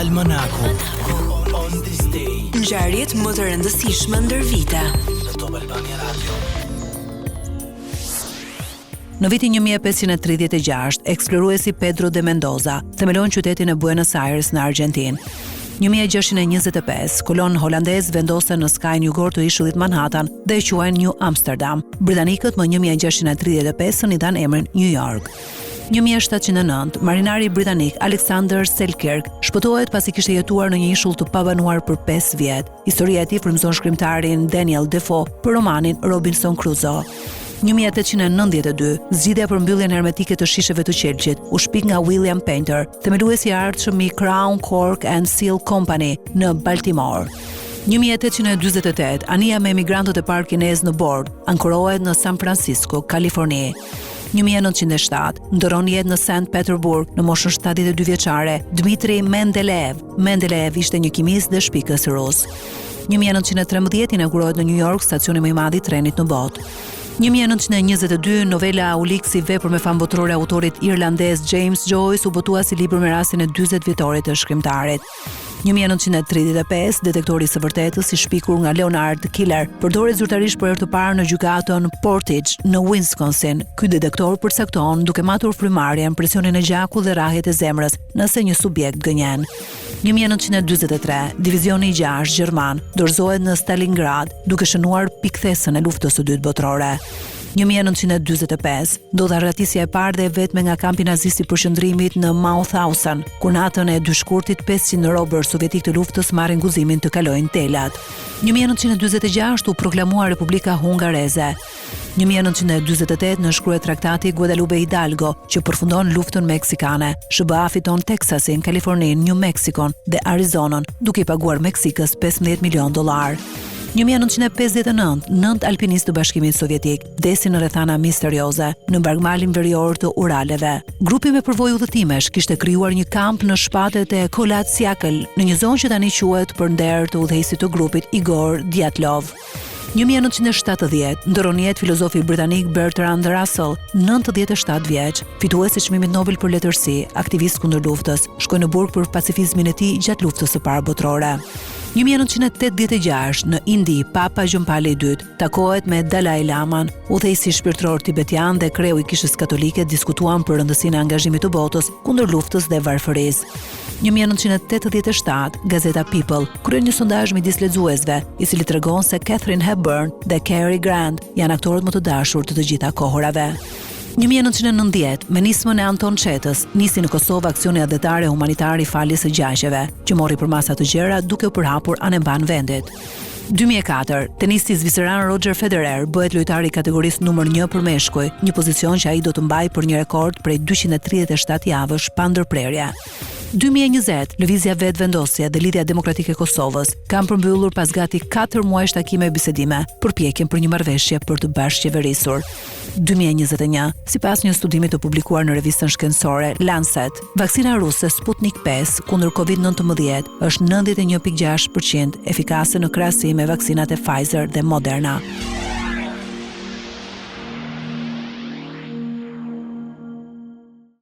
Almanaku. On this day. Ngjarjet më të rëndësishme ndër vite. Në Top Albania Radio. Në vitin 1536, eksploruesi Pedro de Mendoza themelon qytetin e Buenos Aires në Argjentinë. 1625, kolon holandez vendosën në skajin jugor të ishullit Manhattan dhe e quajnë New Amsterdam. Britanikët më 1635 i dhanë emrin New York. 1709, marinari britanik Alexander Selkirk shpëtohet pasi kishte jetuar në një ishull të pabanuar për 5 vjet. Historia e tij frymëzon shkrimtarin Daniel Defoe për romanin Robinson Crusoe. 1892, zgjidhja për mbylljen hermetike të shisheve të Qelqit u shpik nga William Painter, themeluesi i ardhshëm i Crown Cork and Seal Company në Baltimore. 1848, anija me emigrantët e parë kinez në bord ankorohet në San Francisco, Kaliforni. 1907, ndron jetë në St. Petersburg në moshën 72 vjeçare Dmitri Mendeleev. Mendeleev ishte një kimist dhe shpikës rus. 1913 inaugurohet në New York stacioni më i madh i trenit në botë. 1922, novela Uliksi, vepër me famë botërore autorit irlandez James Joyce, u botua si libër me rastin e 40 vjetorit të shkrimtarit. 1935, detektori i së vërtetës i shpikur nga Leonard Killer përdoret zyrtarisht për herë të parë në gjykatën Portage në Wisconsin. Ky detektor përcakton duke matur frymarrjen, presionin e gjakut dhe rrahjet e zemrës nëse një subjekt gënjen. 1943, divizioni i 6 gjerman dorëzohet në Stalingrad duke shënuar pikthesën e luftës së dytë botërore. 1945, ndodh arratisja e parë dhe e vetme nga kampi nazist i përqendrimit në Mauthausen, ku natën e 2 shkurtit 500 robër sovjetik të luftës marrin guximin të kalojnë telat. 1946 u proklamua Republika Hungareze. 1948 nënshkruhet traktati Guadalupe Hidalgo, që përfundon luftën meksikane. SBA fiton Teksasin, Kalifornin, New Mexikon dhe Arizonën, duke i paguar Meksikës $15 milion. 1959, 9 alpinistë të Bashkimit Sovjetik vdesin në rrethana misterioze në mbargmalin verior të Uraleve. Grupi me përvojë udhëtimesh kishte krijuar një kamp në shpatet e Kolatsiakël, në një zonë që tani quhet përnder të udhëheqësit të grupit Igor Djatlov. 1970, ndron jetë filozofi britanik Bertrand Russell, 97 vjeç, fituesi i çmimit Nobel për letërsi, aktivist kundër luftës, shkoi në burg për pacifizmin e tij gjatë luftës së parë botërore. 1986, në Indi, Papa John Paul II takohet me Dalai Laman, udhëheqësi shpirtëror tibetian dhe kreu i Kishës Katolike diskutuan për rëndësinë e angazhimit të botës kundër luftës dhe varfërisë. 1987, gazeta People kryen një sondazh midis lexuesve, i cili tregon se Katharine Hepburn dhe Cary Grant janë aktorët më të dashur të gjitha kohërave. 1990, me nismën e Anton Çetës, nisi në Kosovë aksioni adhetare humanitar i faljes së gjaqeve, që mori përmasa të gjera duke u përhapur anë mban vendit. 2004, tenisti zviceran Roger Federer bëhet lojtari i kategorisë numër 1 për meshkuj, një pozicion që ai do të mbajë për një rekord prej 237 javësh pa ndërprerje. 2020, lëvizja vetvendosje dhe Lidhja Demokratike e Kosovës kanë përmbyllur pas gati 4 muajsh takime e bisedime, përpjekjen për një marrëveshje për të bashkëqeverisur. 2021, sipas një studimi të publikuar në revistën shkencore Lancet, vaksina ruse Sputnik 5 kundër COVID-19 është 91.6% efikase në krahasim me vaksinat e Pfizer dhe Moderna.